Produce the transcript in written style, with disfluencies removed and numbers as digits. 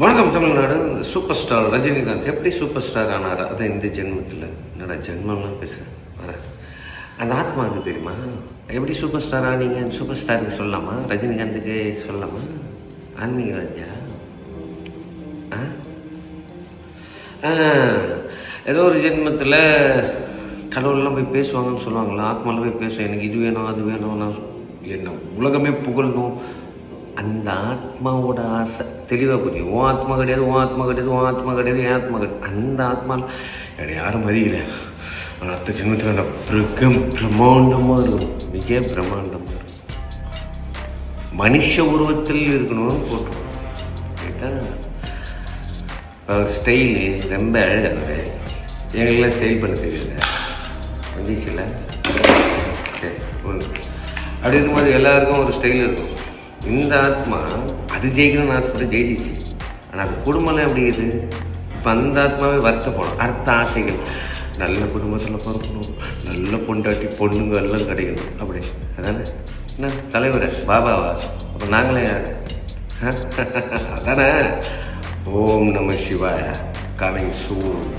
வணக்கம் தமிழ்நாடு. இந்த super star Rajinikanth எப்படி சூப்பர் ஸ்டார் ஆனார்? அதை இந்த ஜென்மத்தில் என்னடா ஜென்மம்லாம் பேசுகிறேன் வர அந்த ஆத்மாவுக்கு தெரியுமா எப்படி சூப்பர் ஸ்டார் ஆனீங்க? சூப்பர் ஸ்டாருக்கு சொல்லலாமா? ரஜினிகாந்துக்கு சொல்லலாமா? ஆன்மீகவாதியா? ஏதோ ஒரு ஜென்மத்தில் கடவுள்லாம் போய் பேசுவாங்கன்னு சொல்லுவாங்களா? ஆத்மாவில் போய் பேசுவேன், எனக்கு இது வேணும் அது வேணும், நான் என்ன உலகமே புகழணும். அந்த ஆத்மாவோட ஆசை தெளிவாக புரியும். உன் ஆத்மா கிடையாது, உன் ஆத்மா கிடையாது, உன் ஆத்மா கிடையாது, என் ஆத்மா கிடையாது. அந்த ஆத்மா என்னை யாரும் மதியல. ஆனால் அடுத்த ஜென்மத்தில் நான் பிரம்மாண்டமாக இருக்கும், மிக பிரம்மாண்டமாக இருக்கும். மனுஷ உருவத்தில் இருக்கணும்னு போட்டுருவோம். ரைட்டா? ஸ்டைலு ரொம்ப அழகாது. எங்களுக்கெல்லாம் ஸ்டைல் பண்ண தெரியாது. வந்துச்சுல சரி ஒன்று அப்படி இருக்கும்போது எல்லாருக்கும் ஒரு ஸ்டைல் இருக்கும். இந்த ஆத்மா அது ஜெயிக்கணும்னு ஆசைப்பட்டு ஜெயிச்சிச்சு. ஆனால் அது குடும்பம்லாம் எப்படி இருக்குது? இப்போ அந்த ஆத்மாவே வருத்தப்படும். அடுத்த ஆசைகள் நல்ல குடும்பத்தில் பிறக்கணும், நல்ல பொண்டாட்டி பொண்ணுங்க எல்லாம் கிடைக்கணும், அப்படி அதானே? என்ன தலைவரை பாபாவா? அப்போ நாங்களே யார்? அதானே? ஓம் நம சிவாய. Coming soon.